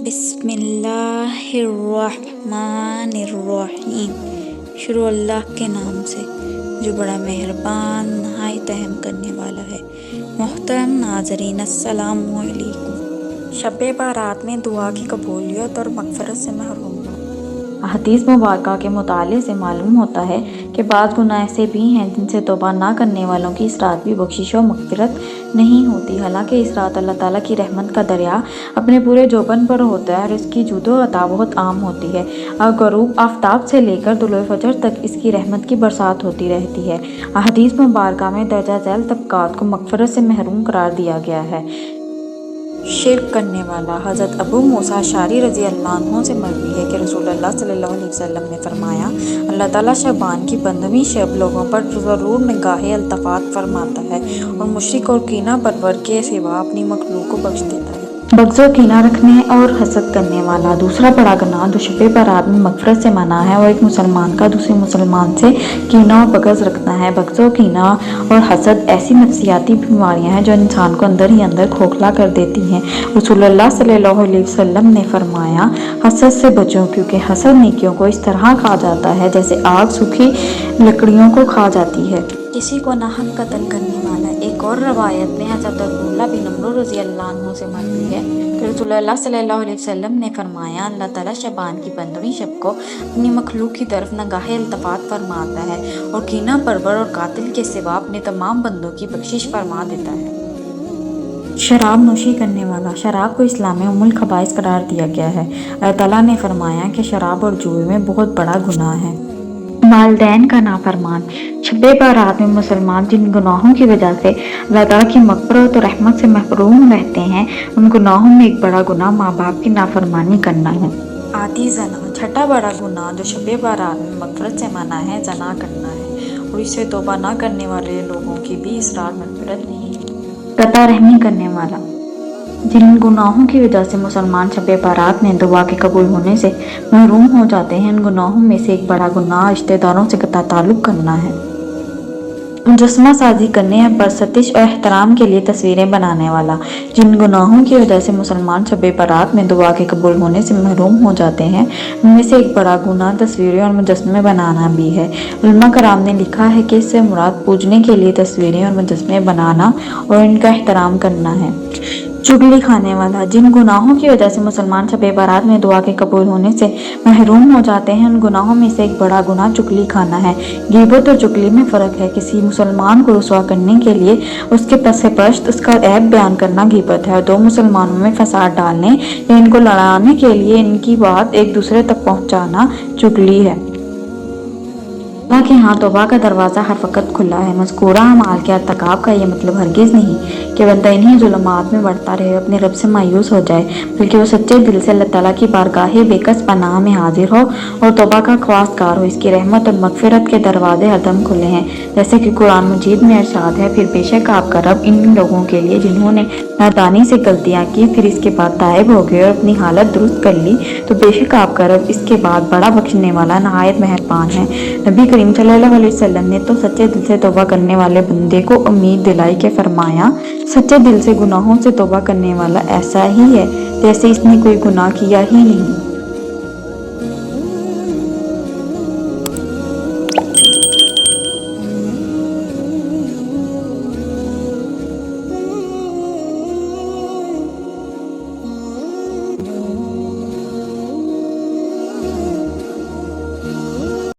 बिस्मिल्लाहिर्रहमानिर्रहीम। शुरू अल्लाह के नाम से जो बड़ा मेहरबान नहायत रहम करने वाला है। मोहतरम नाज़रीन, अस्सलामु अलैकुम। शब-ए बारात में दुआ की कबूलियत और मग़फ़िरत से महरूम हो। हदीस मुबारका के मुताले से मालूम होता है कि बाज़ गुनाह ऐसे भी हैं जिनसे तौबा ना करने वालों की इस रात भी बख्शिश व मग़फ़िरत नहीं होती। हालांकि इस रात अल्लाह ताला की रहमत का दरिया अपने पूरे जोबन पर होता है और इसकी जुदो अता बहुत आम होती है। गरूब आफ्ताब से लेकर तुलुए फजर तक इसकी रहमत की बरसात होती रहती है। हदीस मुबारका में दर्जा झैल तबक़ात को मग़फ़िरत से महरूम करार दिया गया है। शिर्क करने वाला हज़रत अबू मूसा अशअरी रज़ी अल्लाह अन्हु से मरवी है कि रसूलुल्लाह सल्लल्लाहु अलैहि वसल्लम ने फरमाया, अल्लाह ताला शबान की 15वीं शब लोगों पर ज़रूर निगाहे अल्तफ़ात फरमाता है और मुशरिक और कीना परवर के सिवा अपनी मखलूक को बख्श देता है। बग़्ज़ो कीना रखने और हसद करने वाला दूसरा बड़ा गुनाह जो शब-ए बारात में मग़फ़िरत से मना है और एक मुसलमान का दूसरे मुसलमान से कीना और बग़ज़ रखना है। बग़्ज़ो कीना और हसद ऐसी नफ्सियाती बीमारियां हैं जो इंसान को अंदर ही अंदर खोखला कर देती हैं। रसूलुल्लाह सल्लल्लाहु अलैहि वसल्लम ने फरमाया, हसद से बचो क्योंकि हसद नेकियों को इस तरह खा जाता है जैसे आग सूखी लकड़ियों को खा जाती है। किसी को नाहक कत्ल करने वाला। एक और रवायत में हज़रत अब्दुल्लाह बिन अम्र रज़ी अल्लाह अन्हु से मरवी है कि रसूलुल्लाह सल्लल्लाहु अलैहि वसल्लम ने फरमाया, अल्लाह ताला शबान की 15वीं शब को अपनी मखलूक की तरफ निगाहे अल्तफ़ात फरमाता है और कीना परवर और कातिल के सिवा अपने तमाम बंदों की बख्शिश फरमा देता है। शराब नोशी करने वाला। शराब को इस्लाम में उम्मुल खबाइस करार दिया गया है। अल्लाह ताला ने फरमाया कि शराब और जुए में बहुत बड़ा गुनाह है। वालिदैन का नाफरमान। शब-ए बारात में मुसलमान जिन गुनाहों की वजह से अल्लाह ताला की मग़फ़िरत और रहमत से महरूम रहते हैं, उन गुनाहों में एक बड़ा गुनाह माँ बाप की नाफरमानी करना है। आदि ज़ना। छठा बड़ा गुनाह जो शब-ए बारात में मग़फ़िरत से मना है, ज़ना करना है और इससे तौबा न करने वाले लोगों की भी इस रात मग़फ़िरत नहीं। कता रहमी करने वाला। जिन गुनाहों की वजह से मुसलमान शब-ए बारात में दुआ के कबूल होने से महरूम हो जाते हैं, इन गुनाहों में से एक बड़ा गुनाह रिश्तेदारों से कता ताल्लुक़ करना है। मुजस्समा साजी करने या परस्तिश और एहतराम के लिए तस्वीरें बनाने वाला। जिन गुनाहों की वजह से मुसलमान शब-ए बारात में दुआ के कबूल होने से महरूम हो जाते हैं, उनमें से एक बड़ा गुनाह तस्वीरें और मुजस्समे बनाना भी है। उलमा कराम ने लिखा है कि इससे मुराद पूजने के लिए तस्वीरें और मुजस्समे बनाना और इनका एहतराम करना है। चुगली खाने वाला। जिन गुनाहों की वजह से मुसलमान शब-ए बारात में दुआ के कबूल होने से महरूम हो जाते हैं, उन गुनाहों में से एक बड़ा गुनाह चुगली खाना है। ग़ीबत और चुगली में फ़र्क है। किसी मुसलमान को रुसवा करने के लिए उसके पसे पश्त उसका ऐब बयान करना ग़ीबत है और दो मुसलमानों में फसाद डालने या इनको लड़ाने के लिए इनकी बात एक दूसरे तक पहुँचाना चुगली है। अल्लाह के यहाँ तौबा का दरवाज़ा हर वक्त खुला है। मज़कूरा अमाल के अर्तकाब का ये मतलब हरगिज़ नहीं कि बंदा इन्हीं ज़ुल्मात में बढ़ता रहे, अपने रब से मायूस हो जाए, बल्कि वो सच्चे दिल से अल्लाह ताला की बारगाहे बेकस पनाह में हाजिर हो और तौबा का ख्वास्तकार हो। इसकी रहमत और मग़फ़िरत के दरवाजे हरदम खुले हैं, जैसे कि कुरान मजीद में इरशाद है, फिर बेशक आपका रब इन लोगों के लिए जिन्होंने नादानी से गलतियाँ की फिर इसके बाद ताइब हो गए और अपनी हालत दुरुस्त कर ली, तो बेशक आपका रब इसके बाद बड़ा बख्शने वाला नहायत मेहरबान है। नबी करीम सल्लल्लाहु अलैहि वसल्लम ने तो सच्चे दिल से तौबा करने वाले बंदे को उम्मीद दिलाई के फरमाया, सच्चे दिल से गुनाहों से तौबा करने वाला ऐसा ही है जैसे इसने कोई गुनाह किया ही नहीं।